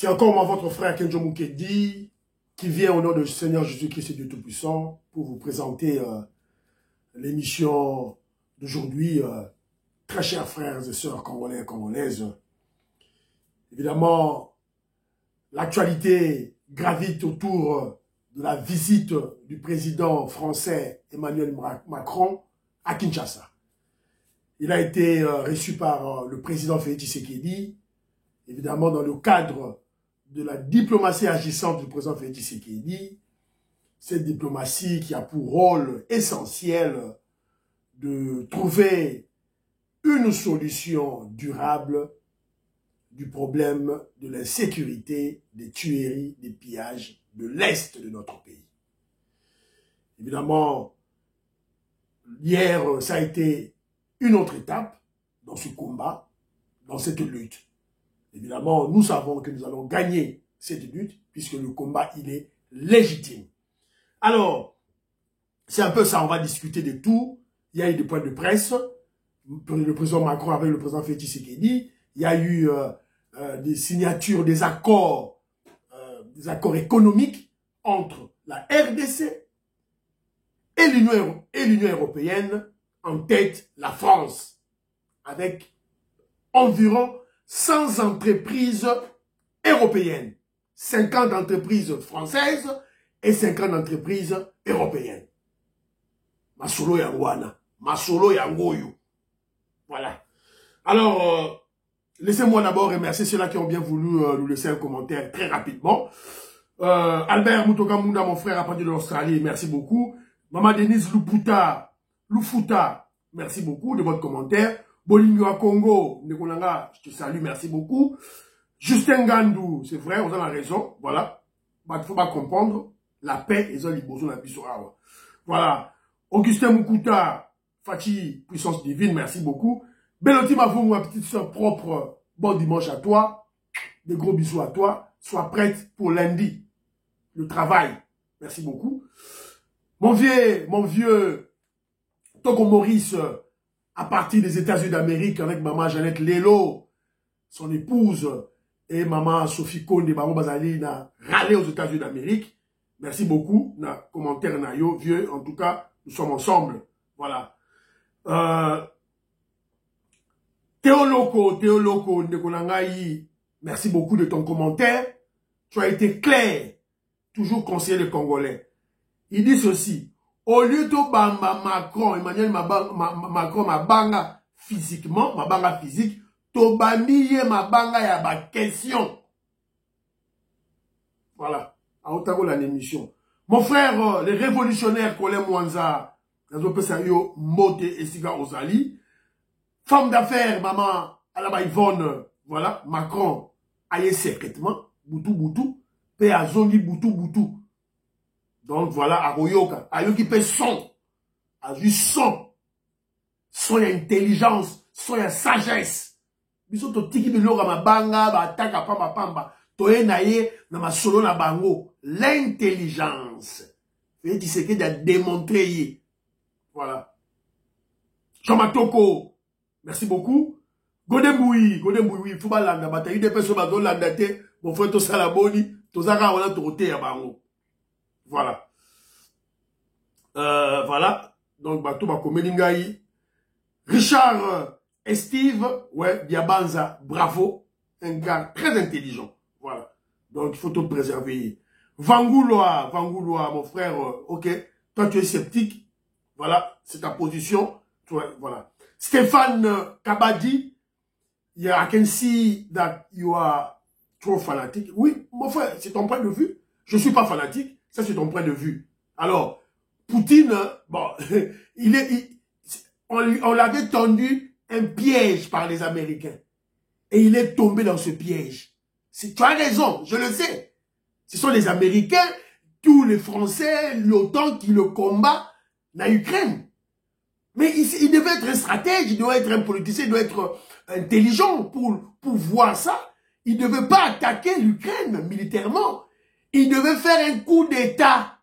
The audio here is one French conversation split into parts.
C'est encore moi, votre frère Kenjo Mukedi, qui vient au nom du Seigneur Jésus-Christ et Dieu Tout-Puissant pour vous présenter l'émission d'aujourd'hui. Très chers frères et sœurs congolais et congolaises. Évidemment, l'actualité gravite autour de la visite du président français Emmanuel Macron à Kinshasa. Il a été reçu par le président Félix Tshisekedi, évidemment dans le cadre de la diplomatie agissante du président Félix Tshisekedi, cette diplomatie qui a pour rôle essentiel de trouver une solution durable du problème de l'insécurité, des tueries, des pillages de l'Est de notre pays. Évidemment, hier, ça a été une autre étape dans ce combat, dans cette lutte. Évidemment, nous savons que nous allons gagner cette lutte, puisque le combat, il est légitime. Alors, c'est un peu ça, on va discuter de tout. Il y a eu des points de presse, le président Macron avec le président Félix Tshisekedi. Il y a eu des signatures, des accords économiques entre la RDC et l'Union européenne, en tête la France, avec environ 100 entreprises européennes, 50 entreprises françaises et 50 entreprises européennes. Masolo Yangwana, Masolo Yangoyo. Voilà. Alors, laissez-moi d'abord remercier ceux-là qui ont bien voulu nous laisser un commentaire très rapidement. Albert Mutokamunda, mon frère, à partir de l'Australie, merci beaucoup. Maman Denise Lufuta, merci beaucoup de votre commentaire. Bolingo à Congo, Nekonanga, je te salue, merci beaucoup. Justin Gandou, c'est vrai, on a la raison, voilà. Il faut pas comprendre, la paix, ils ont les besoins de la. Voilà. Augustin Mukuta, Fati, puissance divine, merci beaucoup. Beloti Mavou, ma petite soeur propre, bon dimanche à toi. Des gros bisous à toi. Sois prête pour lundi. Le travail. Merci beaucoup. Mon vieux Toko Maurice, à partir des États-Unis d'Amérique, avec maman Jeannette Lelo, son épouse, et maman Sophie Konde, maman Bazali, n'a râlé aux États-Unis d'Amérique. Merci beaucoup. Na commentaire na yo, vieux. En tout cas, nous sommes ensemble. Voilà. Théoloko, Ndekonangaï, merci beaucoup de ton commentaire. Tu as été clair. Toujours conseiller des Congolais. Il dit ceci. Au lieu de bamba Macron, Emmanuel Macron mabanga physiquement, mabanga physique, to bamiye mabanga ya ba question. Voilà. À Otago la émission. Mon frère, les révolutionnaires Colin Mwanza, Nazopesayo Mote Esiga Ozali, femme d'affaires, maman, Alaba Yvonne, voilà, Macron, aïe secrètement, Boutou, paix à Zongi Boutou. Donc voilà, à Royoka, à qui paie son, à juste son et intelligence, son et sagesse. Biso to tiki bilora ma banga, ba ataka pamba, toye naye, na ma solo na bango, l'intelligence. Vous tu sais qu'il a démontré. Voilà. Chamatoko, merci beaucoup. Godemboui, oui, faut pas landa, bataille des personnes qui ont landate, mon frère to salaboni, to zaka wala to roté à bango. Voilà. Voilà. Donc, bateau Bakomelingaï. Richard et Steve, ouais, Diabanza, bravo. Un gars très intelligent. Voilà. Donc, il faut te préserver. Vangouloa, mon frère, ok. Toi, tu es sceptique. Voilà. C'est ta position. Toi, voilà. Stéphane Kabadi, I can see that you are trop fanatique. Oui, mon frère, c'est ton point de vue. Je ne suis pas fanatique. Ça, c'est ton point de vue. Alors, Poutine, bon, on l'avait tendu un piège par les Américains. Et il est tombé dans ce piège. Tu as raison, je le sais. Ce sont les Américains, tous les Français, l'OTAN qui le combat en Ukraine. Mais il devait être un stratège, il doit être un politicien, il doit être intelligent pour voir ça. Il ne devait pas attaquer l'Ukraine militairement. Il devait faire un coup d'État.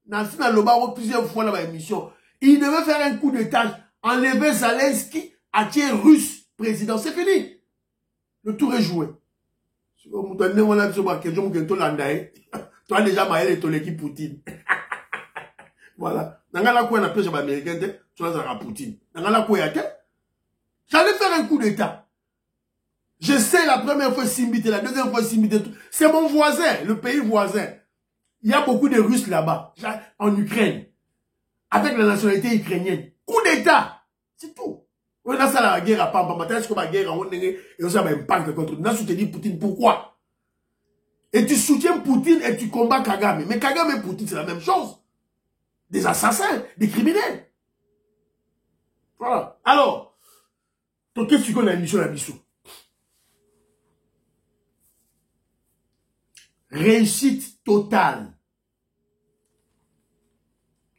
Nansina Lobaro plusieurs fois dans ma émission. Il devait faire un coup d'État. Enlever Zelensky, attirer russe président. C'est fini. Le tour est joué. Tu as déjà maillé ton équipe Poutine. Voilà. Nangala quoi na pêche américain, tu as Poutine. Nangala quoi yate. J'allais faire un coup d'état. Je sais la première fois Simbité, la deuxième fois Simbité. C'est mon voisin, le pays voisin. Il y a beaucoup de Russes là-bas, en Ukraine, avec la nationalité ukrainienne. Coup d'état. C'est tout. On a ça la guerre à Pampa. Maintenant, est-ce que la guerre on et on a un impact contre nous. Tu te dis Poutine, pourquoi? Et tu soutiens Poutine et tu combats Kagame. Mais Kagame et Poutine, c'est la même chose. Des assassins, des criminels. Voilà. Alors, donc qu'est-ce qu'on a émission à Bissou? Réussite totale.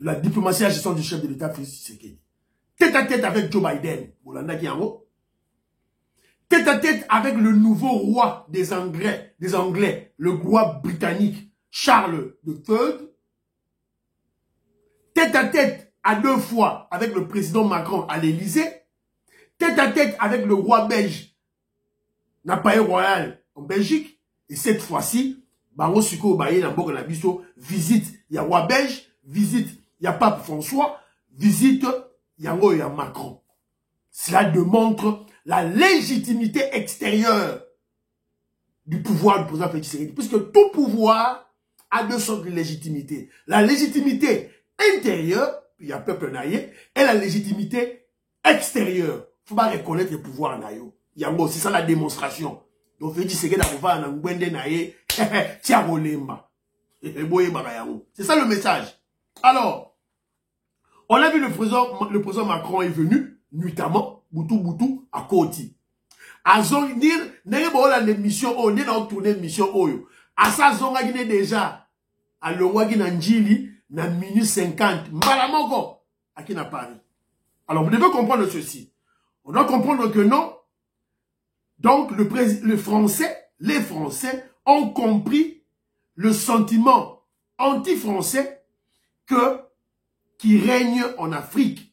La diplomatie et la gestion du chef de l'État, Félix Tshisekedi. Tête à tête avec Joe Biden, tête à tête avec le nouveau roi des Anglais, le roi britannique Charles II. Tête à tête à 2 fois avec le président Macron à l'Élysée. Tête à tête avec le roi belge, Napaé Royal en Belgique. Et cette fois-ci, Bango Siko Baye Namboka Nabiso visite, il y a roi belge, visite, il y a pape François, visite, Yango et Macron. Cela démontre la légitimité extérieure du pouvoir du président Félix Tshisekedi. Puisque tout pouvoir a 2 sortes de légitimité. La légitimité intérieure, il y a peuple naïe, et la légitimité extérieure. Il ne faut pas reconnaître le pouvoir naïo. Yango, c'est ça la démonstration. Donc Félix Tshisekedi a pouvoir en Ngwende naïe, Tiago Lemba. C'est ça le message. Alors, on a vu le président Macron est venu, nuitamment, Boutou, à Koti. À zone dire, n'est pas la mission, on est dans tourner mission, à sa zone, il est déjà, à l'Ouagin Njili, na minute 50, Mbalamoko, à qui n'a Paris. Alors, vous devez comprendre ceci. On doit comprendre que non. Donc, les Français ont compris le sentiment anti-français qui règne en Afrique.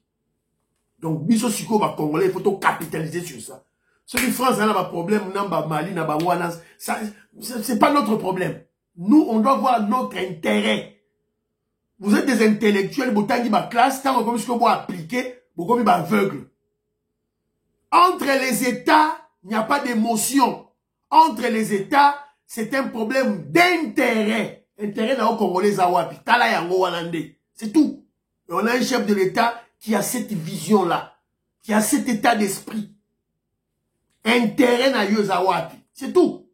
Donc, Biso Siko va Congolais, il faut tout capitaliser sur ça. Ceux qui France ont un problème, Mali, c'est pas notre problème. Nous, on doit voir notre intérêt. Vous êtes des intellectuels, vous avez ma classe, tant que vous appliquer, vous avez aveugle. Entre les États, il n'y a pas d'émotion. Entre les États, c'est un problème d'intérêt. Intérêt dans le Congolais Zawapi. Tala Yango Walande. C'est tout. Et on a un chef de l'État qui a cette vision-là. Qui a cet état d'esprit. Intérêt dans le Zawapi. C'est tout.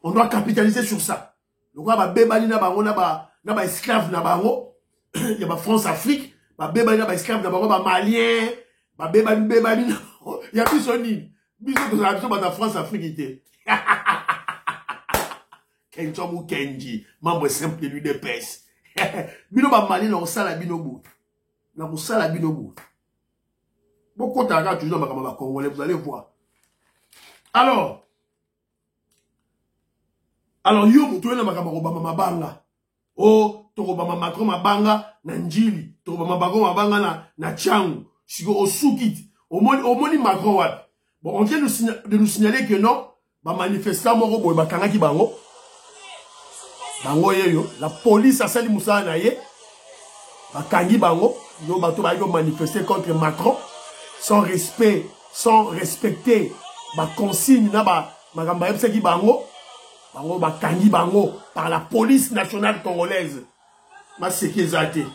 On doit capitaliser sur ça. Donc, on va bébali na bango, na ba esclave na bango. Il y a France-Afrique. Ba bébali na ba esclave na bango, ba malien. Ba bébali na bango. Il y a plus son île. Biso de la France-Afrique était. Kenchomu Kenji, membre simple de l'UDPS. Bino ba mali na osala bino bout. Na osala bino bout. Beaucoup de toujours dans ma Congolais, vous allez voir. Alors, yo mutuwe na makama Obama mabanga. Oh, to Obama Macron mabanga na Njili, to Obama Macron mabanga na Changu. Siko osukit. Omoni Macron wapi. Bon, on vient de nous signaler que non, ba manifestant moko boy bakangaki bango. Bango yeyo, la police a sali Moussa naye. Bakangi bango, yo bato ba yo manifester contre Macron sans respect, sans respecter ba consigne na ba magamba yebseki bango. Bango bakangi bango par la police nationale congolaise. Ma sécurité.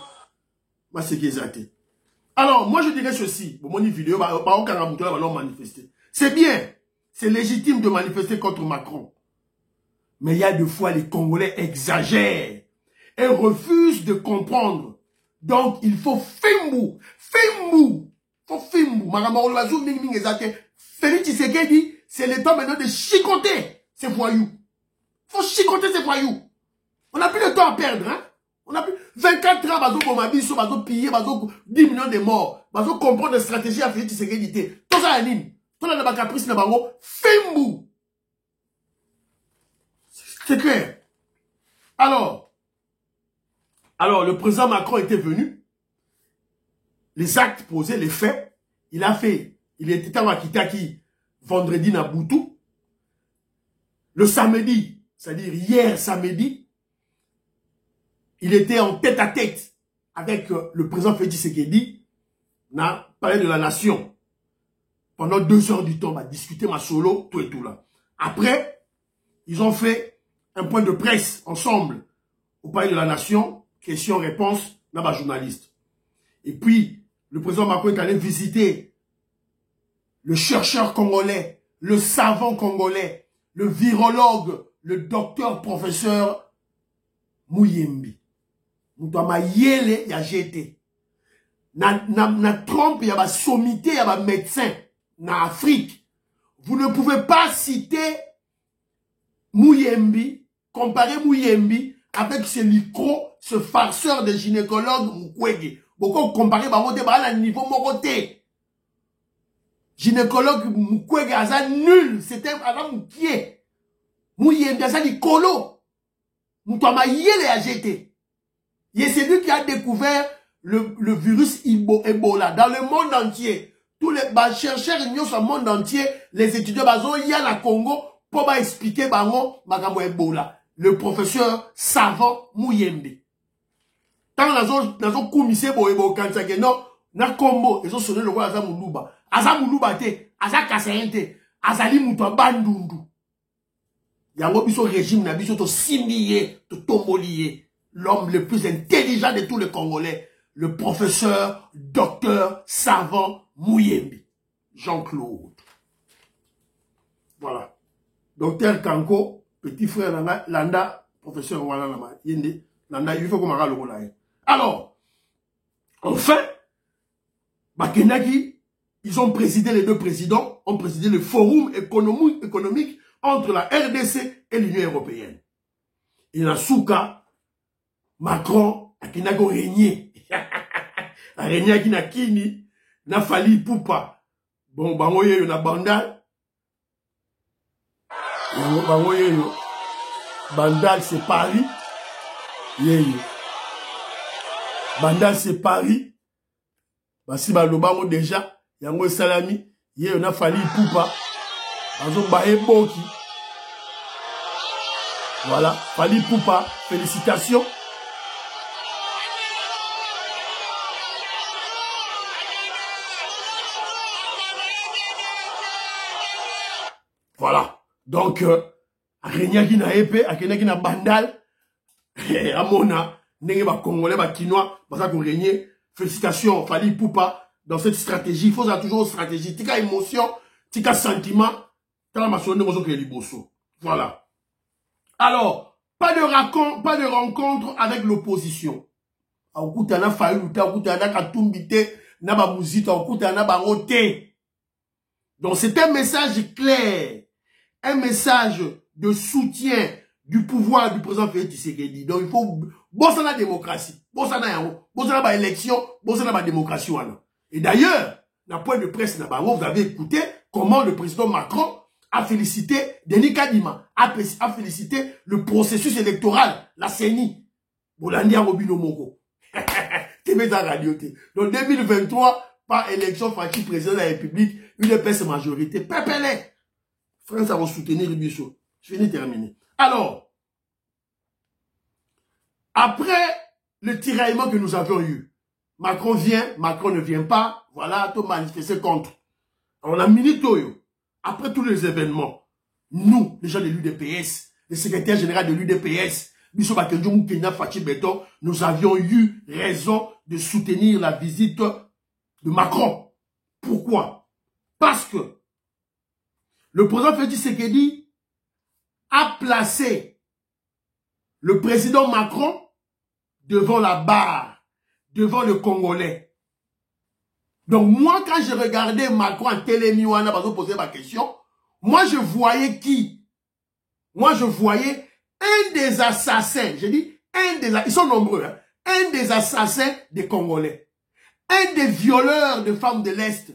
Alors, moi je dirais ceci, pour mon vidéo, c'est bien, c'est légitime de manifester contre Macron. Mais il y a des fois les Congolais exagèrent et refusent de comprendre. Donc il faut Fimbu. Félix Tshisekedi, c'est le temps maintenant de chicoter ces voyous. Faut chicoter ces voyous. On n'a plus de temps à perdre, hein. On a plus 24 ans, bazo bomabiso, bazo piller, bazo 10 millions de morts. Bazo comprendre la stratégie à Félix Tshisekedi. Tout ça, Aline. Tout ça, la caprice, na bango. Fimbu. C'est clair. Alors, le président Macron était venu. Les actes posés, les faits. Il était à Kitaki vendredi na Boutou. le samedi, c'est-à-dire hier samedi, il était en tête-à-tête avec le président Félix Tshisekedi, n'a parlé de la nation. Pendant 2 heures du temps, on va discuter ma solo, tout et tout là. Après, ils ont fait un point de presse ensemble au palais de la nation, questions-réponses, dans ma journaliste. Et puis, le président Macron est allé visiter le chercheur congolais, le savant congolais, le virologue, le docteur professeur Muyembi. Moutama yele ya GT. Na trompe, il y a ma sommité, il y a ma médecin. Na Afrique. Vous ne pouvez pas citer Muyembi, comparer Muyembi avec ce micro, ce farceur de gynécologue Mukwege. Beaucoup comparer barote à niveau moroté. Gynécologue Mukwege aza nul, c'était avant Moukié. Muyembi aza likolo. Moutama yele a jeté. C'est lui qui a découvert le virus Ebola dans le monde entier. Tous les chercheurs ignorent sur le monde entier, les étudiants il y a la Congo pour expliquer makambo Ebola. Le professeur savant Muyembe. Tant nazo commissaire boyebo kansake non na Congo ils ont sonné le roi Azamuluba. Azamuluba te, azakasente, azali muto bandundu. Yango biso régime na biso to simbiye, to tomboliye. L'homme le plus intelligent de tous les Congolais, le professeur, docteur, savant Muyembi, Jean-Claude. Voilà. Docteur Kanko, petit frère Landa, professeur Walalama, Yende, Landa, il faut qu'on m'arrête le rôle. Alors, enfin, Bakenaki, ils ont présidé, les deux présidents, ont présidé le forum économique entre la RDC et l'Union européenne. Et dans ce cas, Macron, Akinako régné. A régné Akina Kini, na Fali Poupa. Bon, bangoye yo na Bandal. Bangoye yo. Bandal c'est Paris. Bandal c'est Paris. Basi balobango déjà. Yango salami. Yo na Fali Poupa. Azo bae boki. Voilà. Fali Poupa. Félicitations. Voilà. Donc, Renyaki na épée, Akenaki na bandal, Amona, Nenge ba Congolais, ba Kinois, Basa qu'on régné. Félicitations, Fali Poupa, dans cette stratégie. Il faut toujours une stratégie. Tika émotion, tika sentiment, t'as ma sonne, mozo que liboso. Voilà. Alors, pas de rencontre avec l'opposition. Aoukutana Fayouta, Aoukutana Katumbite, Naba Mouzita, Aoukutana Barote. Donc, c'est un message clair. Un message de soutien du pouvoir du président Félix Tshisekedi. Donc, il faut bosser la démocratie. Bosser la élection, bosser la démocratie. Et d'ailleurs, dans le point de presse, vous avez écouté comment le président Macron a félicité Denis Kadima, a félicité le processus électoral, la CENI. Bolandia Robino Moko. TV dans la radio. Donc, 2023, par élection, Fachi, président de la République, une épaisse majorité. Pépélé. France va soutenir Bisso. Je finis de terminer. Alors, après le tiraillement que nous avions eu, Macron vient, Macron ne vient pas, voilà, tout manifester contre. On a mis Toyo. Après tous les événements, nous, les gens de l'UDPS, le secrétaire général de l'UDPS, Bisso Bakenjo Moukenya Fachi Beton, nous avions eu raison de soutenir la visite de Macron. Pourquoi? Parce que le président Félix Tshisekedi a placé le président Macron devant la barre, devant le Congolais. Donc moi, quand je regardais Macron en télémiwana, parce que poser ma question, moi je voyais qui? Moi je voyais un des assassins, j'ai dit un des, ils sont nombreux, hein, un des assassins des Congolais, un des violeurs de femmes de l'Est,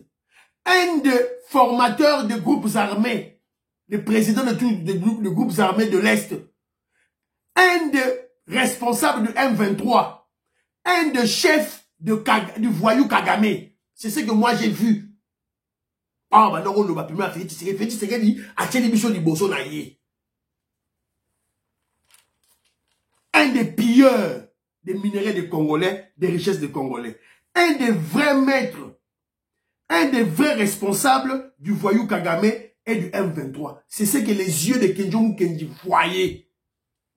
un des formateurs de groupes armés, le président de tous les groupes armés de l'Est, un des responsables du M23, un des chefs du voyou Kagame. C'est ce que moi j'ai vu. Ah, bah non, on va plus Félix Tshisekedi, a tenu biso liboso na ye. un des pilleurs des minéraux des Congolais, des richesses des Congolais. Un des vrais maîtres, un des vrais responsables du voyou Kagame et du M23. C'est ce que les yeux de Kenjong Kenji voyaient.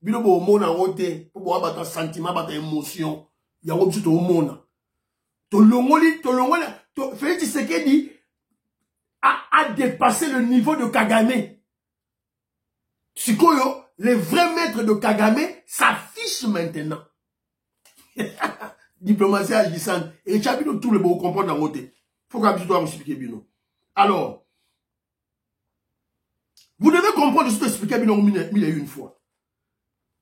Bino bo mona wote, po bo bata sentiment, bata émotion. Ya wobsu to mona. To longoli, Félix Tshisekedi a dépassé le niveau de Kagame. Sikoyo, les vrais maîtres de Kagame s'affichent maintenant. Diplomatie agissante. Et tu as vu tout le beau comprendre dans côté. Faut qu'on puisse expliquer Bino. Alors, vous devez comprendre ce que expliquer Bino mille et une fois.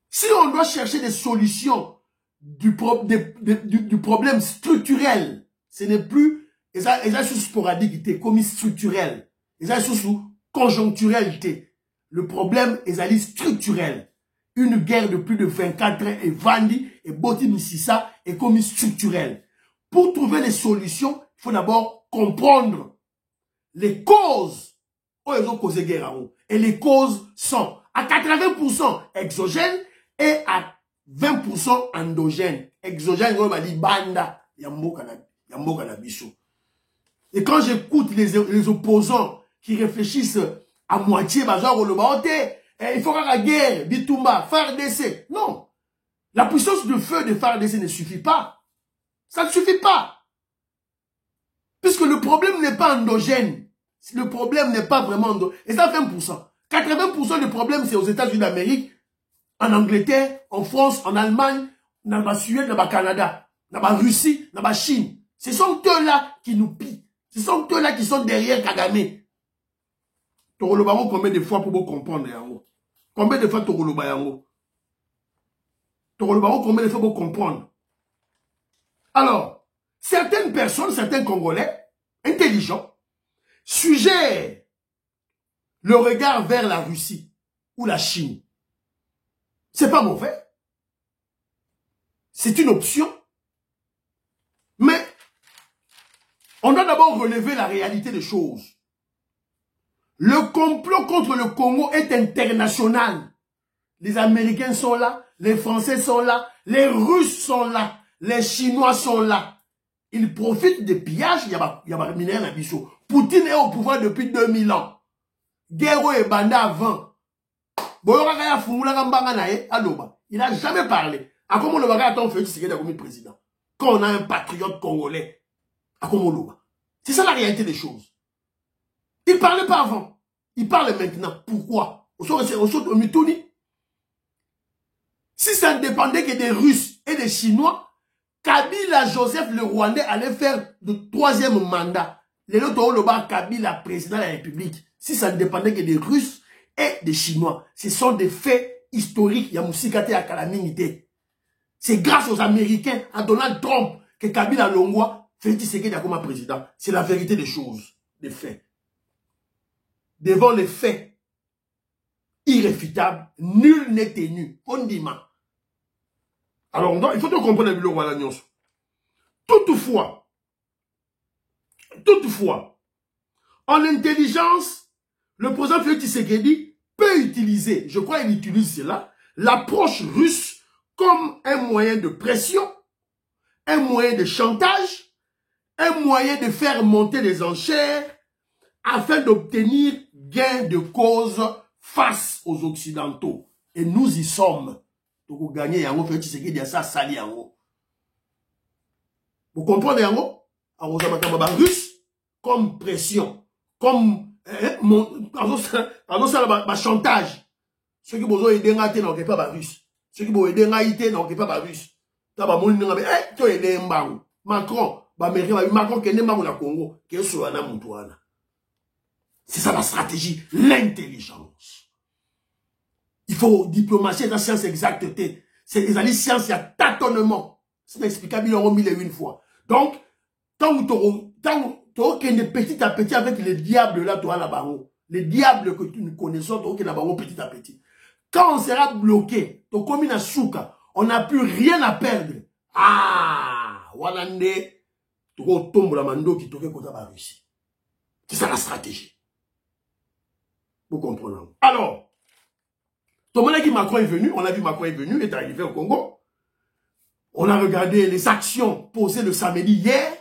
Si on doit chercher des solutions du problème structurel, ce n'est plus les choses sporadiques, comme structurel, les choses conjoncturelles. Le problème est structurel. Une guerre de plus de 24 ans est vendue et Boti Mississa est comme structurelle. Pour trouver les solutions, il faut d'abord comprendre les causes. Et les causes sont à 80% exogènes et à 20% endogènes. Exogènes, on va dire banda, yamboka na biso. Et quand j'écoute les opposants qui réfléchissent à moitié, il faut la guerre, Bitumba, FARDC. Non. La puissance de feu de FARDC ne suffit pas. Ça ne suffit pas. Puisque le problème n'est pas endogène. Le problème n'est pas vraiment endogène. Et ça 20%. 80% du problème, c'est aux États-Unis d'Amérique, en Angleterre, en France, en Allemagne, dans la Suède, dans le Canada, dans la Russie, dans la Chine. Ce sont eux-là qui nous pillent. Ce sont eux-là qui sont derrière Kagame. Toroloba, combien de fois pour vous comprendre yango? Combien de fois Toroloba yango? Toroloba, combien de fois pour comprendre? Alors, certaines personnes, certains Congolais, intelligents, suggèrent le regard vers la Russie ou la Chine. C'est pas mauvais. C'est une option. Mais, on doit d'abord relever la réalité des choses. Le complot contre le Congo est international. Les Américains sont là, les Français sont là, les Russes sont là, les Chinois sont là. Ils profitent des pillages, il y a minéraux à Bissau. Poutine est au pouvoir depuis 2000 ans. Guerrero et Banda avant. Il n'a jamais parlé. À comment le bagage attend Félix Tshisekedi comme président? Quand on a un patriote congolais, à comment le bagage? C'est ça la réalité des choses. Il ne parlait pas avant. Il parle maintenant. Pourquoi? Si ça ne dépendait que des Russes et des Chinois, Kabila Joseph le Rwandais allait faire le troisième mandat. Les autres, Kabila président de la République. Si ça ne dépendait que des Russes et des Chinois. Ce sont des faits historiques. C'est grâce aux Américains, à Donald Trump, que Kabila Longwa fait Tshisekedi comme président. C'est la vérité des choses, des faits. Devant les faits irréfutables, nul n'est tenu. Fondiment. Alors, il faut comprendre le roi Nyonso. Toutefois, en intelligence, le président Félix Tshisekedi peut utiliser, je crois qu'il utilise cela, l'approche russe comme un moyen de pression, un moyen de chantage, un moyen de faire monter les enchères afin d'obtenir gain de cause face aux Occidentaux. Et nous y sommes. Donc, gagner yango Félix Tshisekedi a ça sali yango. Vous comprenez yango? Alors, vous avez russe comme pression, comme chantage. Ceux qui vous ont aidé à n'ont pas russe. Ceux qui vous ont aidé à aidé n'ont pas russe. Macron, Macron qui est né au Congo, qui est sur la Moutouana. C'est ça la stratégie, l'intelligence. Il faut diplomatie dans la science exacteté. C'est les sciences, il y a tâtonnement. C'est explicable, il y a mille et une fois. Donc, tant que petit à petit avec les diables là, tu as la barreau. Les diables que nous connaissons, tu as la barreau petit à petit. Quand on sera bloqué, tu comme une souka, on n'a plus rien à perdre. Ah, Walande, tu tombes la mando qui te fait contre la Russie. C'est ça la stratégie. Vous comprenez? Alors, Tomonaki Macron est venu, on a vu Macron est venu, est arrivé au Congo. On a regardé les actions posées le samedi hier,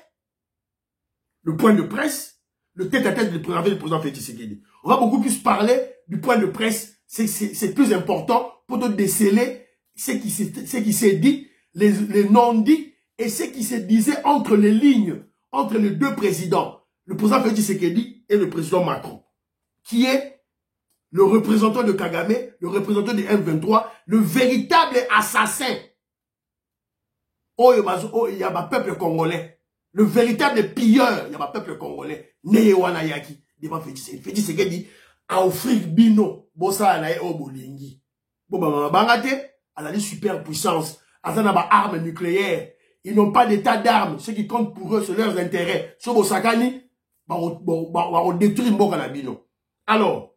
le point de presse, le tête-à-tête du président Félix Tshisekedi. On va beaucoup plus parler du point de presse, c'est plus important pour te déceler ce qui s'est dit, les non-dits et ce qui se disait entre les lignes, entre les deux présidents, le président Félix Tshisekedi et le président Macron, qui est le représentant de Kagame, le représentant du M23, le véritable assassin. Oh, il y a un peuple congolais. Le véritable pilleur, il y a un peuple congolais. Neyewana Yaki, devant Félix Tshisekedi, à offrir bino, bossa anaye o bolingi. Bon, bangate, elle a des super puissance. Elle a des armes nucléaires. Ils n'ont pas d'état d'armes. Ce qui compte pour eux, c'est leurs intérêts. Sur Bosakani, on détruit Mboka bino. Alors,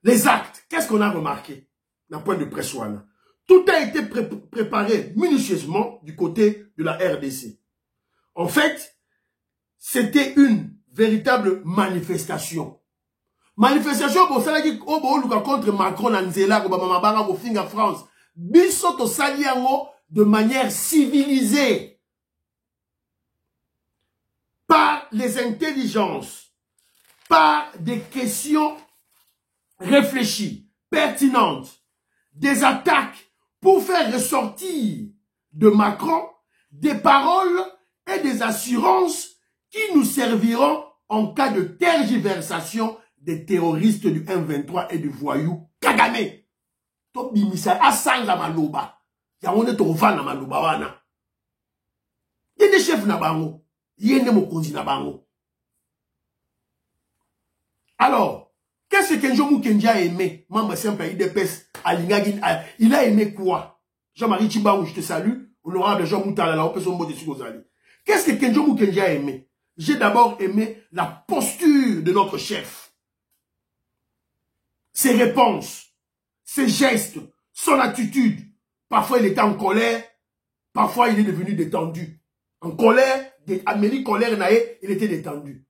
les actes, qu'est-ce qu'on a remarqué d'un point de presse ouana? Tout a été préparé minutieusement du côté de la RDC. En fait, c'était une véritable manifestation. Manifestation pour ça qui contre Macron Nanzela au France. Bisoto saliango de manière civilisée par les intelligences, par des questions réfléchies, pertinentes, des attaques pour faire ressortir de Macron des paroles et des assurances qui nous serviront en cas de tergiversation des terroristes du M23 et du voyou Kagame. To bimisa asanga maloba. Ya one to vana maloba wana. Yende chef na bango, yende mokonzi na bango. Alors, qu'est-ce que Njomu Kenji a aimé? Membre simple IDPS, il a aimé quoi? Jean-Marie Tchibaou, je te salue. Honorable Jean Moutala, la opération mot dessus. Qu'est-ce que Njomu Kenji a aimé? J'ai d'abord aimé la posture de notre chef. Ses réponses, ses gestes, son attitude. Parfois il était en colère, parfois il est devenu détendu. En colère, Amélie colère naé, il était détendu.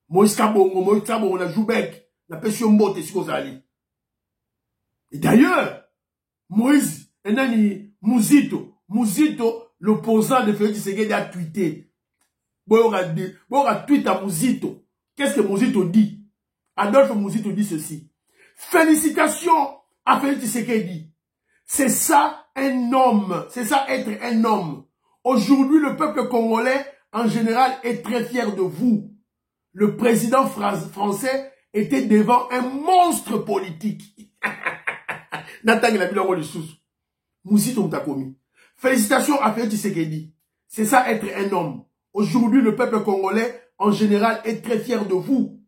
Moïse Kabongo, on a Joubek. Et d'ailleurs, Moïse, Mouzito, l'opposant de Félix Tshisekedi a tweeté. Bon, tweet à Mouzito. Qu'est-ce que Mouzito dit? Adolphe Mouzito dit ceci. Félicitations à Félix Tshisekedi. C'est ça un homme. C'est ça être un homme. Aujourd'hui, le peuple congolais, en général, est très fier de vous. Le président français était devant un monstre politique. Nathan il a mis le rôle de sous. Mouzito Mtakomi. Félicitations à Félix Tshisekedi. C'est ça être un homme. Aujourd'hui, le peuple congolais, en général, est très fier de vous.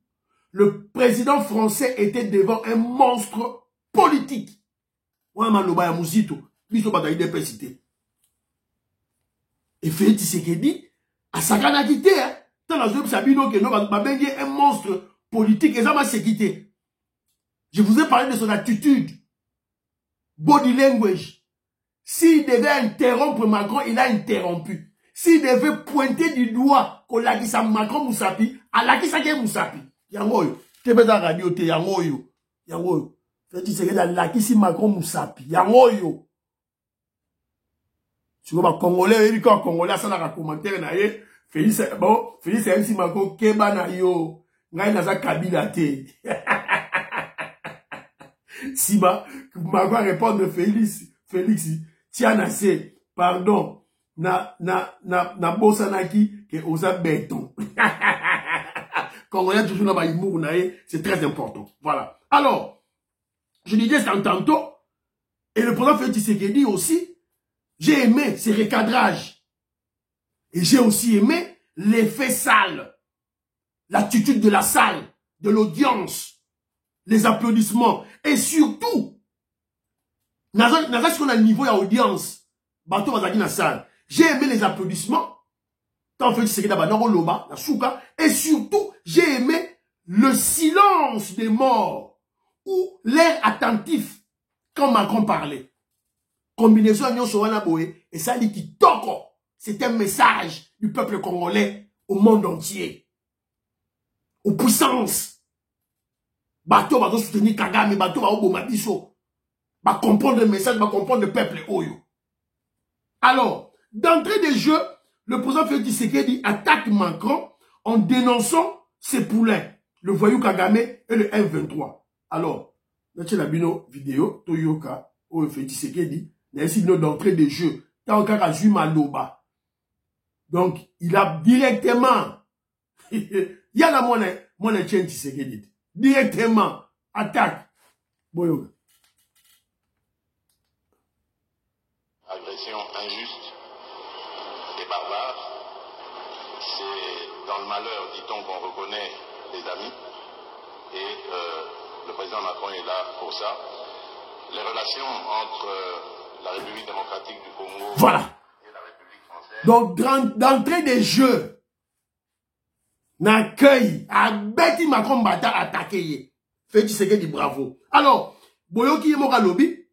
Le président français était devant un monstre politique. Et Félix Tshisekedi, à Sakana quitté, hein. Un monstre politique et ça m'a quitté. Je vous ai parlé de son attitude, body language. S'il devait interrompre Macron, il a interrompu. S'il devait pointer du doigt qu'on l'a dit ça Macron Moussapi, à la qui ça Moussapi. Yangoyo, tu peux dans la radio, tu yangoyo. Yangoyo. Fait dire que la qui si Macron Moussapi. Yangoyo. Tu vois, Congolais, il y a un Congolais, ça n'a commentaire, Félix, bon, Félix, c'est un si Macron, Keba na yo. Ngaï na za Kabila te. Si Macron répond de Félix, tiens assez, pardon, na bosanaki, que osa béton. Quand on a toujours na baïmou, c'est très important. Voilà. Alors, je disais ça tantôt, et le président Félix Tshisekedi aussi, j'ai aimé ces recadrages. Et j'ai aussi aimé l'effet salle, l'attitude de la salle, de l'audience, les applaudissements, et surtout, qu'on a le niveau d'audience, bateau dans la salle. J'ai aimé les applaudissements, tant fait c'est et surtout, j'ai aimé le silence des morts, ou l'air attentif quand Macron parlait. Combinaison et ça dit qui toque. C'est un message du peuple congolais au monde entier. Aux puissances. Bateau va soutenir Kagame, bateau va oboma biso. va comprendre le message, va comprendre le peuple Oyo. Alors, d'entrée de jeu, le président Félix Tshisekedi attaque Macron en dénonçant ses poulains, le voyou Kagame et le M23. Alors, dans la vidéo, Toyoka, ou Félix Tshisekedi, il y a d'entrée de jeu, tant qu'à Juma Loba. Donc, il a directement, il y a la monnaie Tshisekedi, directement, attaque. Boyoka. Agression injuste et barbare, c'est dans le malheur, dit-on, qu'on reconnaît les amis, et le président Macron est là pour ça. Les relations entre la République démocratique du Congo et la République française. Donc, d'entrée des jeux, n'accueille, à Betty Macron Bata attaqué. Félix Tshisekedi, bravo. Alors, Boyoki Yemoka Lobby,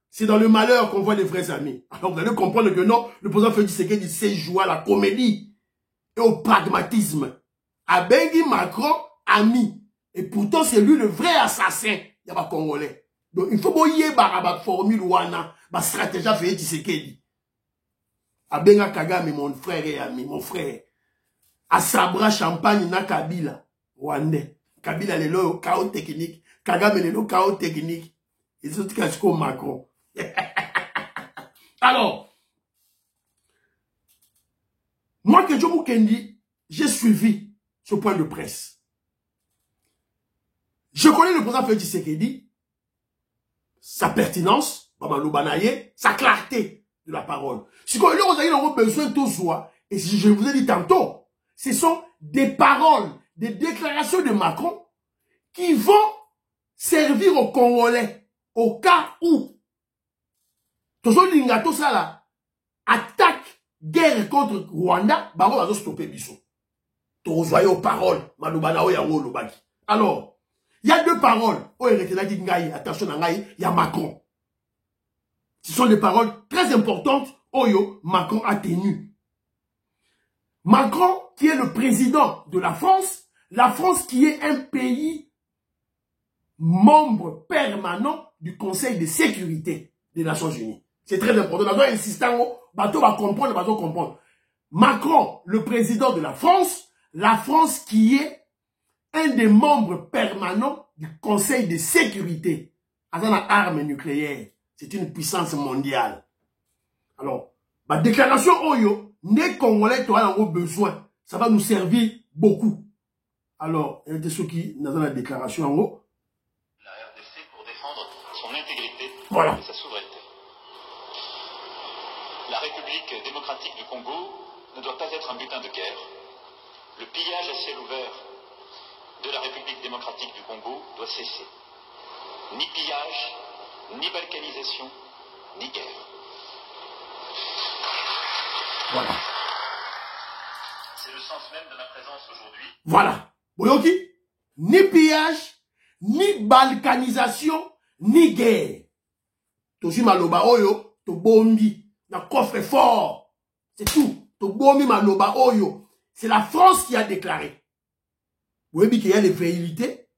c'est dans le malheur qu'on voit les vrais amis. Alors, vous allez comprendre que non, le président Félix Tshisekedi sait jouer à la comédie et au pragmatisme. À Bengi Macron, ami. Et pourtant, c'est lui le vrai assassin. Il y a pas Congolais. Donc, il faut boyer la formule wana, la stratégie Félix Tshisekedi. À Benga Kagame, mon frère et ami, mon frère. À Sabra Champagne, na Kabila, Rwandais. Kabila, le chaos technique. Kagame, le chaos technique. Et c'est tout comme Macron. Alors, moi que Jomo Kendi, j'ai suivi ce point de presse. Je connais le président Félix Tshisekedi, sa pertinence, sa clarté de la parole. Ce que nous avons besoin de tout, et si je vous ai dit tantôt, ce sont des paroles, des déclarations de Macron qui vont servir aux Congolais au cas où Tozo Lingato Sala attaque, guerre contre Rwanda, Baro va stopper Bisso. Tozo aux paroles, Malobanao Yango Lobaki. Alors, il y a deux paroles. Attention, il y a Macron. Ce sont des paroles très importantes. Oyo, Macron a tenu. Macron, qui est le président de la France qui est un pays membre permanent du Conseil de sécurité des Nations Unies. C'est très important. On doit insister, bateau va comprendre, bateau comprendre. Macron, le président de la France qui est un des membres permanents du Conseil de sécurité. Avec la arme nucléaire, c'est une puissance mondiale. Alors, ma déclaration Oyo, les Congolais auront besoin. Ça va nous servir beaucoup. Alors, il y a ceux qui ont la déclaration en haut. La RDC pour défendre son intégrité et sa souveraineté. La République démocratique du Congo ne doit pas être un butin de guerre. Le pillage à ciel ouvert de la République démocratique du Congo doit cesser. Ni pillage, ni balkanisation, ni guerre. Voilà. C'est le sens même de ma présence aujourd'hui. Voilà. Boyoki, ni pillage, ni balkanisation, ni guerre. Toshi maloba oyo, to bombi, na coffre fort. C'est tout. To bombi maloba oyo. C'est la France qui a déclaré. Vous voyez qu'il y a les velléités,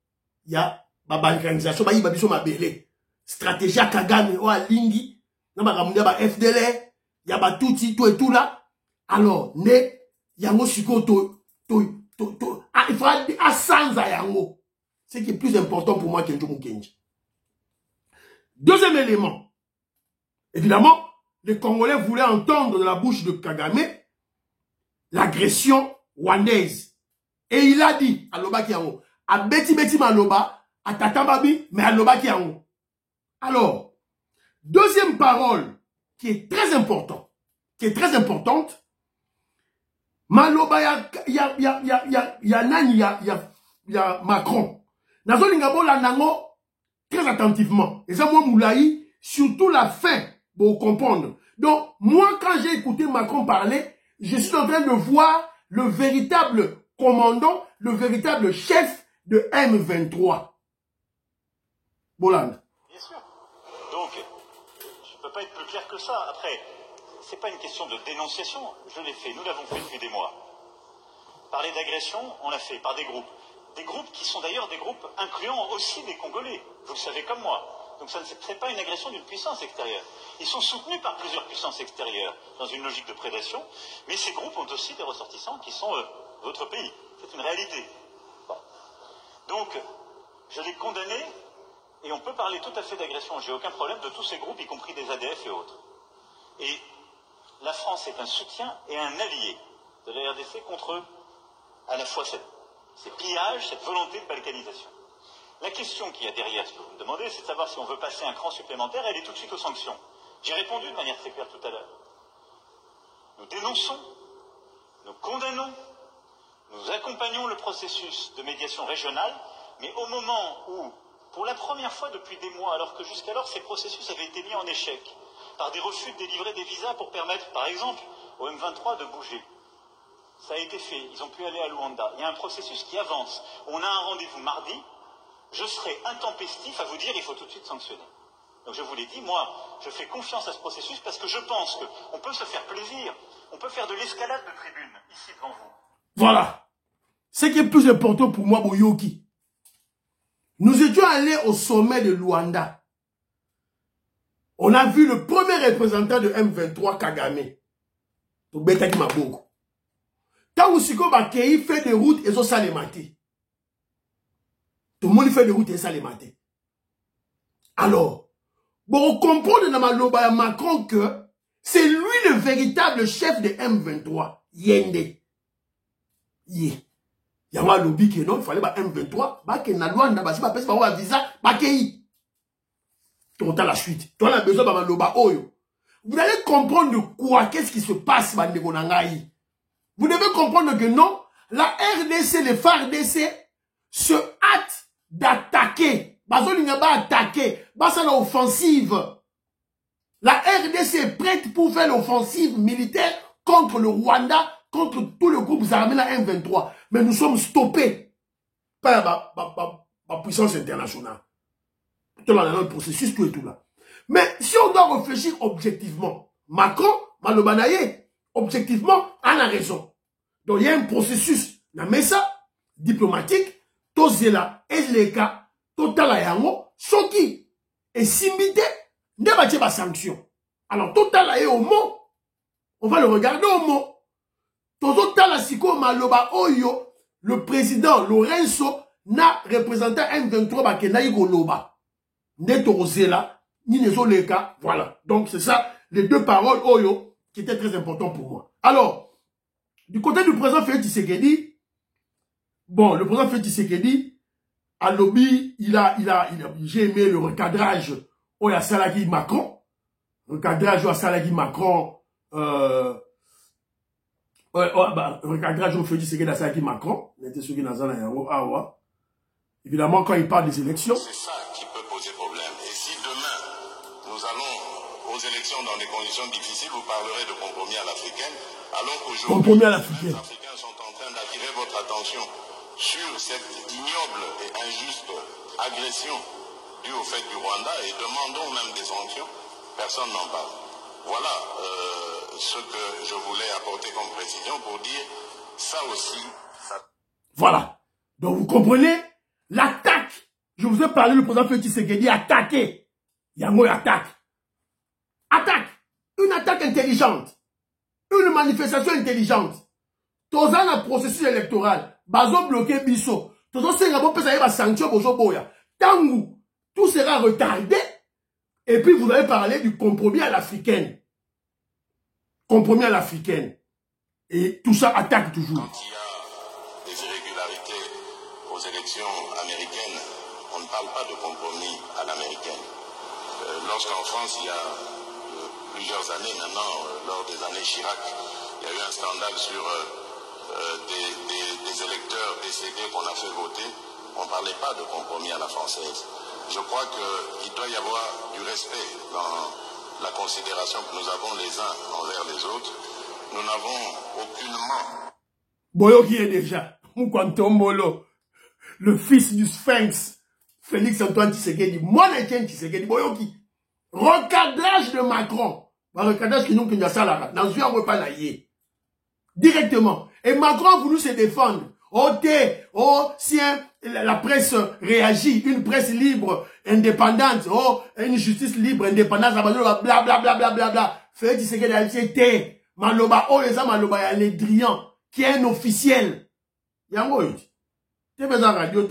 il y a la balkanisation, il y a stratégie à Kagame, ou à Lingi, il y a FDLR, il y a tout et tout là. Alors, il y a il faudra à sans Yango. Ce qui est plus important pour moi qu'Enjo Mukenji. Deuxième élément. Évidemment, les Congolais voulaient entendre de la bouche de Kagame l'agression rwandaise. Et il a dit à Loba Kiango, à Beti Maloba, à Tatambabi, mais à Loba Kiango. Alors, deuxième parole qui est très importante, Maloba, il y a Macron. Nazo Lingabo Lanango, très attentivement. Et ça, moi, Moulaï, surtout la fin, pour comprendre. Donc, moi, quand j'ai écouté Macron parler, je suis en train de voir le véritable commandant, le véritable chef de M23. Bolande. Bien sûr. Donc, je ne peux pas être plus clair que ça. Après, c'est pas une question de dénonciation. Je l'ai fait, nous l'avons fait depuis des mois. Parler d'agression, on l'a fait par des groupes. Des groupes qui sont d'ailleurs des groupes incluant aussi des Congolais. Vous le savez comme moi. Donc ce n'est pas une agression d'une puissance extérieure. Ils sont soutenus par plusieurs puissances extérieures dans une logique de prédation, mais ces groupes ont aussi des ressortissants qui sont votre pays. C'est une réalité. Bon. Donc, je l'ai condamné, et on peut parler tout à fait d'agression, j'ai aucun problème, de tous ces groupes, y compris des ADF et autres. Et la France est un soutien et un allié de la RDC contre à la fois ces pillages, cette volonté de balkanisation. La question qu'il y a derrière ce que vous me demandez, c'est de savoir si on veut passer un cran supplémentaire, elle est tout de suite aux sanctions. J'ai répondu de manière très claire tout à l'heure. Nous dénonçons, nous condamnons, nous accompagnons le processus de médiation régionale, mais au moment où, pour la première fois depuis des mois, alors que jusqu'alors ces processus avaient été mis en échec, par des refus de délivrer des visas pour permettre, par exemple, au M23 de bouger. Ça a été fait, ils ont pu aller à Luanda. Il y a un processus qui avance. On a un rendez-vous mardi. Je serai intempestif à vous dire il faut tout de suite sanctionner. Donc je vous l'ai dit, moi, je fais confiance à ce processus parce que je pense qu'on peut se faire plaisir. On peut faire de l'escalade de tribune, ici devant vous. Voilà. Ce qui est plus important pour moi, Boyoki. Nous étions allés au sommet de Luanda. On a vu le premier représentant de M23, Kagame. Tobetaki Maboko. Quand Oussiko Bakei fait des routes, ils ont ça les matés. Tout le monde fait des routes et ça les matés. Alors, bon, on comprend de Namaloba Macron que c'est lui le véritable chef de M23. Yende. Yé. Yama lobby qui non, il fallait ba M23. Ba ke na Luanda, ba si ba pèse ba wa visa, ba kei. Total la suite. Toi, on a besoin de Maloba Oyo. Vous allez comprendre de quoi, qu'est-ce qui se passe, Bandegonangaï. Vous devez comprendre que non, la RDC, les FARDC, se hâtent d'attaquer. Bazolinga va attaquer. Basa l'offensive. La RDC est prête pour faire l'offensive militaire contre le Rwanda, contre tous les groupes armés, la M23. Mais nous sommes stoppés par la puissance internationale. Tout là, dans le processus, tout et tout là. Mais si on doit réfléchir objectivement, Macron, Malobanaye, objectivement, a la raison. Donc il y a un processus, la messa, diplomatique, Tozela, Ezleka, Totala Yango, Soki, et Simbite, ne va pas sanction. Alors Totala est au mot, on va le regarder au mot. Totala Siko Maloba Oyo, le président Lorenzo, n'a représenté M23 Bakenaï Goloba. Netorozela, Ninezoleka, voilà. Donc c'est ça, les deux paroles Oyo, qui étaient très importantes pour moi. Alors, du côté du président Félix Tshisekedi, bon, le président Félix Tshisekedi, à lobby, j'ai aimé le recadrage au Salagi Macron. Recadrage au Salagi Macron, recadrage au Félix Tshisekedi à Salagi Macron. Évidemment, quand il parle des élections. C'est ça qui peut poser problème. Et si demain, nous allons aux élections dans des conditions difficiles, vous parlerez de compromis à l'africaine, alors qu'aujourd'hui, les Africains sont en train d'attirer votre attention sur cette ignoble et injuste agression due au fait du Rwanda et demandons même des sanctions, personne n'en parle. Voilà ce que je voulais apporter comme précision pour dire ça aussi. Ça... Voilà. Donc vous comprenez l'attaque. Je vous ai parlé, le président Félix Tshisekedi attaqué. Yango attaque. Attaque. Une attaque intelligente. Une manifestation intelligente. Tous un processus électoral. Bazo bloqué biso. Tous ces rapports peuvent avoir sanction bozo boya. Tangu, tout sera retardé. Et puis vous avez parlé du compromis à l'africaine. Compromis à l'africaine. Et tout ça attaque toujours. Quand il y a des irrégularités aux élections américaines, on ne parle pas de compromis à l'américaine. Lorsqu'en France, il y a plusieurs années maintenant, lors des années Chirac, il y a eu un scandale sur des électeurs décédés qu'on a fait voter, on ne parlait pas de compromis à la française. Je crois qu'il doit y avoir du respect dans la considération que nous avons les uns envers les autres. Nous n'avons aucunement... Boyoki est déjà, Moukantombolo, le fils du Sphinx, Félix Antoine Tshisekedi, moi Etienne Tshisekedi, Boyoki, recadrage de Macron, recadrage qui nous qui nous a ça dans un pas naïe, directement. Et Macron a voulu se défendre. Oh, si la presse réagit, une presse libre, indépendante, oh, une justice libre, indépendante, bla bla bla bla bla bla. Félix Tshisekedi a été Maloba, oh les Maloba, il y a les Drian, qui est un officiel. Yango, tu es besoin de radio,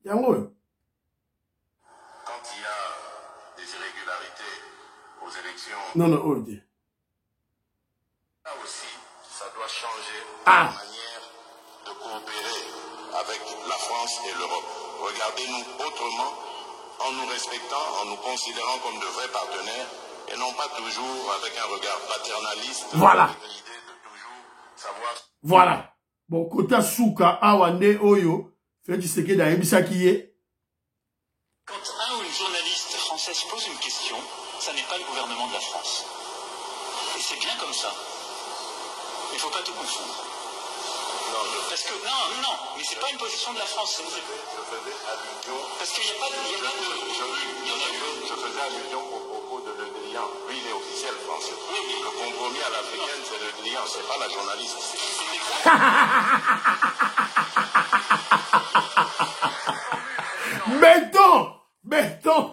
Yango. Quand il y a des irrégularités aux élections, non, oh, là aussi, ça doit changer la manière de coopérer avec la France et l'Europe. Regardez-nous autrement, en nous respectant, en nous considérant comme de vrais partenaires, et non pas toujours avec un regard paternaliste. Voilà. L'idée de toujours savoir. Voilà. Bon, Kota Souka, Awande, Oyo, Félix Tshisekedi a Ebisa qui est. Quand un ou une journaliste française pose une question, ça n'est pas le gouvernement de la France. Et c'est bien comme ça. Il ne faut pas tout confondre. Non, parce que, non, mais c'est pas une position de la France. Je faisais allusion. Parce qu'il n'y a pas de... Je faisais allusion au propos de Le Drian. Lui, il est officiel français. Oui, mais le compromis à l'africaine, c'est Le Drian, c'est pas la journaliste. Béton.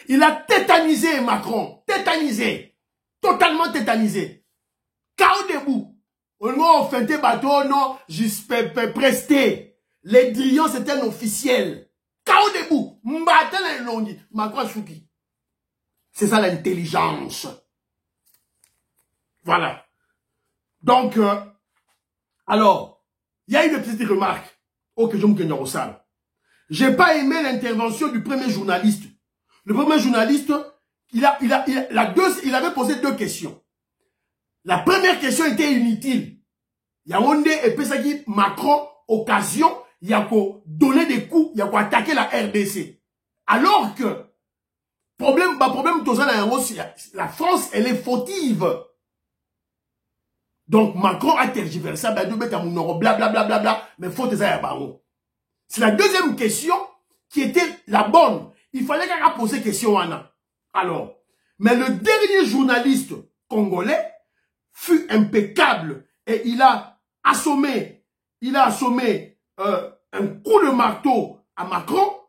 Il a tétanisé Macron. Tétanisé. Totalement tétanisé. Chaos debout. On a fait des bateaux, non, juste presté. Les Drian, c'était un officiel. Chaos debout. Macron Chouki. C'est ça l'intelligence. Voilà. Donc, alors, il y a une petite remarque. Oh, que je me connais au sale. J'ai pas aimé l'intervention du premier journaliste. Le premier journaliste, il avait posé deux questions. La première question était inutile. Il y a Onde et Pesaki Macron, occasion, il y a qu'à donner des coups, il y a qu'à attaquer la RDC. Alors que, problème, la France, elle est fautive. Donc, Macron a tergiversé, blablabla, mais faute ça, c'est la deuxième question qui était la bonne. Il fallait qu'elle ait posé question, Anna. Alors, mais le dernier journaliste congolais fut impeccable et il a assommé un coup de marteau à Macron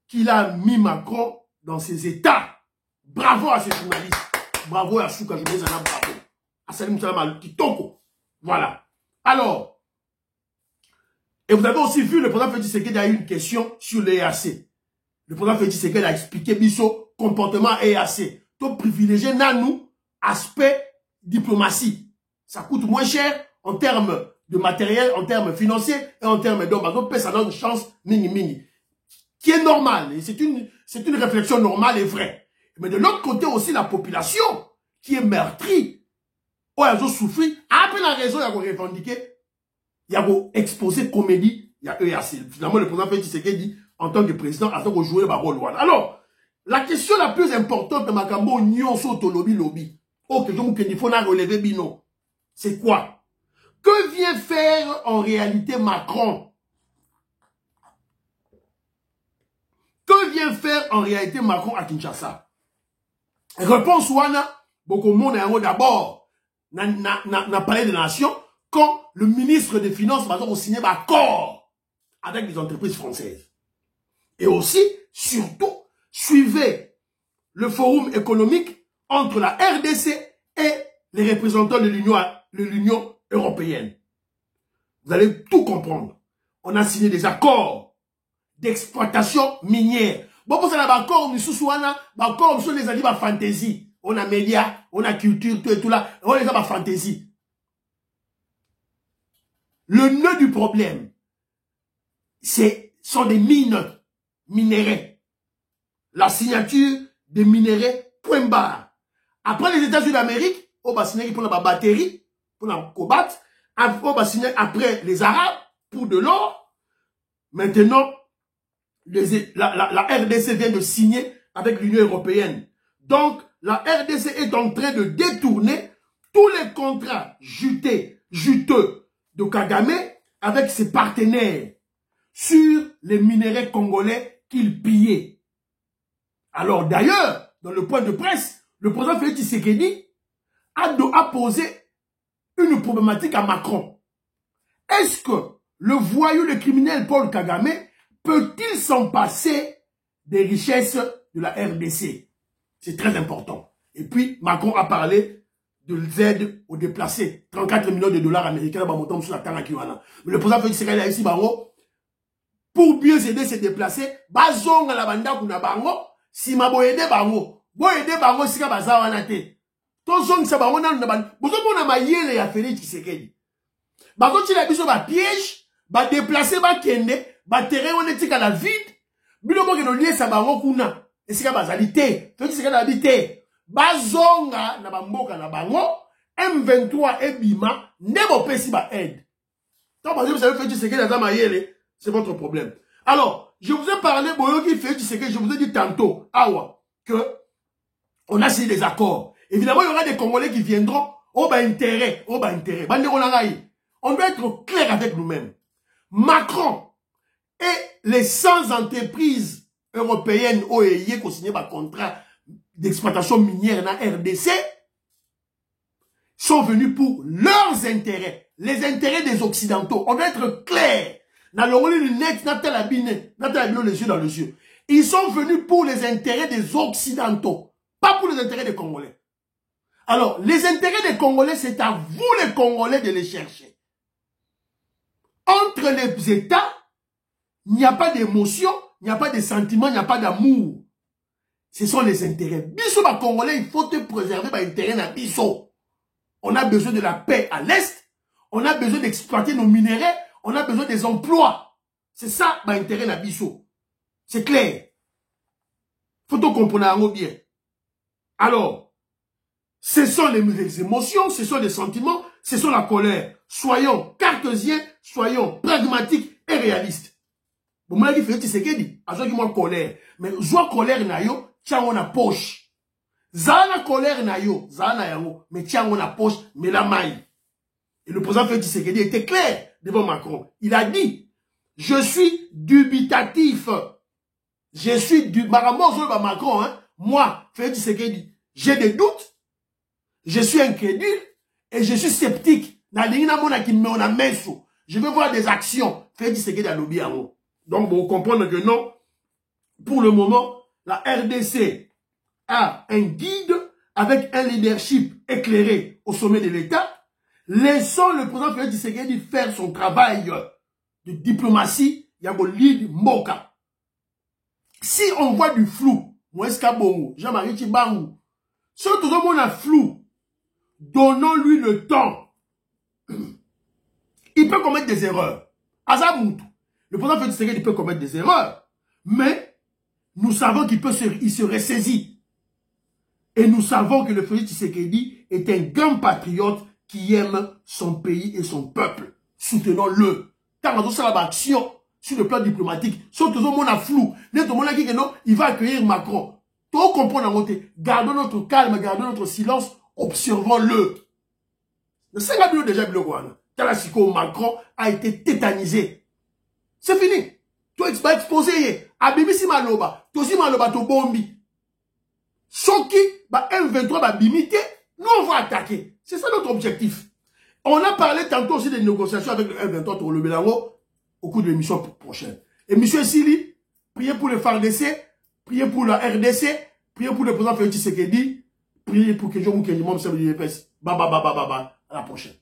qu'il a mis Macron dans ses états. Bravo à ces journalistes. Bravo à Souka, je bravo. À Salim Salam Kitoko. Voilà. Alors, et vous avez aussi vu, le président Félix Tshisekedi a eu une question sur l'EAC. Le président Félix Tshisekedi a expliqué Bisso comportement EAC. Tout privilégié nous aspect diplomatie. Ça coûte moins cher en termes de matériel, en termes financiers et en termes d'hommes. Donc, ça donne une chance mini. Qui est normal. Et c'est une réflexion normale et vraie. Mais de l'autre côté aussi, la population qui est meurtrie, où elle a souffert, après la raison, il y a revendiqué, il y a exposé comédie, il y a EAC. Finalement, le président Félix Tshisekedi dit, en tant que président, en tant que joueur, alors, la question la plus importante de Makambo, Nyonso Lobby, ok, donc il faut relever Bino. C'est quoi? Que vient faire en réalité Macron? Que vient faire en réalité Macron à Kinshasa? Réponse Wana, beaucoup de monde d'abord n'a parlé de nation quand le ministre des Finances a signé un accord avec les entreprises françaises. Et aussi, surtout, suivez le forum économique entre la RDC et les représentants de l'Union européenne. Vous allez tout comprendre. On a signé des accords d'exploitation minière. Bon, pour ça, l'accord, on sur les alliés à fantaisie. On a médias, on a culture, tout et tout là. On les a à fantaisie. Le nœud du problème, sont des mines, minéraux. La signature des minéraux, point barre. Après les États-Unis d'Amérique, on va signer pour la batterie, pour la cobalt. On va signer après les Arabes pour de l'or. Maintenant, la RDC vient de signer avec l'Union européenne. Donc, la RDC est en train de détourner tous les contrats juteux de Kagame avec ses partenaires sur les minéraux congolais qu'il pillait. Alors d'ailleurs, dans le point de presse, le président Félix Tshisekedi a posé une problématique à Macron. Est-ce que le voyou, le criminel Paul Kagame peut-il s'en passer des richesses de la RDC? C'est très important. Et puis, Macron a parlé de l'aide aux déplacés. 34 millions de dollars américains, mais le président Félix Tshisekedi a ici, pour mieux aider ces déplacés, bazonga la banda kuna bango, si ma boyede bango, boyede bango sika bazawa na te. Tozong sa bango na bango, bozo pona mayele ya Félix Tshisekedi. Bazo tila biso ba piège, ba déplacer ba kende, ba terrain on etika la vide, bino mo keno lié sa bango kuna, esika bazali te, Félix Tshisekedi habité. Bazonga na bamboka na bango, M23 et Bima, nebo pesi ba aide. Tant parce que vous savez Félix Tshisekedi na mayele. C'est votre problème. Alors, je vous ai parlé, Boyoki Félix Tshisekedi, je vous ai dit tantôt, Awa, que on a signé des accords. Évidemment, il y aura des Congolais qui viendront, oh bah intérêt. On doit être clair avec nous-mêmes. Macron et les 100 entreprises européennes OEI qui ont signé un contrat d'exploitation minière dans la RDC sont venus pour leurs intérêts, les intérêts des Occidentaux. On doit être clair. Les yeux dans les yeux. Ils sont venus pour les intérêts des Occidentaux, pas pour les intérêts des Congolais. Alors, les intérêts des Congolais, c'est à vous les Congolais de les chercher. Entre les États, il n'y a pas d'émotion, il n'y a pas de sentiment, il n'y a pas d'amour. Ce sont les intérêts. Biso ba Congolais, il faut te préserver par intérêt na biso. On a besoin de la paix à l'Est, on a besoin d'exploiter nos minéraux, on a besoin des emplois. C'est ça, l'intérêt de Bissot. C'est clair. Faut tout comprendre bien. Alors, ce sont les émotions, ce sont les sentiments, ce sont la colère. Soyons cartésiens, soyons pragmatiques et réalistes. Bon, moi, je fais ce que dit. À ce moi colère. Mais, joie colère na yo, tiens, on a poche. Zana colère na yo, zana yango, mais tiens, on a poche, mais la maille. Et le président Félix Tshisekedi était clair devant Macron. Il a dit, je suis dubitatif. Je suis du Macron, hein. Moi, Félix Tshisekedi, j'ai des doutes. Je suis incrédule et je suis sceptique. Je veux voir des actions. Félix Tshisekedi a lobby à moi. Donc, vous comprenez que non. Pour le moment, la RDC a un guide avec un leadership éclairé au sommet de l'État. Laissons le président Félix Tshisekedi faire son travail de diplomatie. Yabolid Moka. Si on voit du flou, Moueska Bongo, Jean-Marie Tchibangou, si tout le monde a flou, donnons-lui le temps. Il peut commettre des erreurs. Azamoutou, le président Félix Tshisekedi peut commettre des erreurs, mais nous savons qu'il se ressaisit. Et nous savons que le Félix Tshisekedi est un grand patriote qui aime son pays et son peuple. Soutenons-le. Car dans sa action sur le plan diplomatique, sauf tout le monde a flou. Il va accueillir Macron. Tout comprendre, gardons notre calme, gardons notre silence, observons-le. Le 5 minutes déjà, Macron a été tétanisé. C'est fini. Tu vas exposer. Abimisi Maloba. Tosi Maloba to bombi. Soki, M23 va bimiter. Nous, on va attaquer. C'est ça notre objectif. On a parlé tantôt aussi des négociations avec le M23 pour le Bélango au cours de l'émission prochaine. Et M. Sili, priez pour le FARDC, priez pour la RDC, priez pour le président Félix Tshisekedi, priez pour que je vous dise, à la prochaine.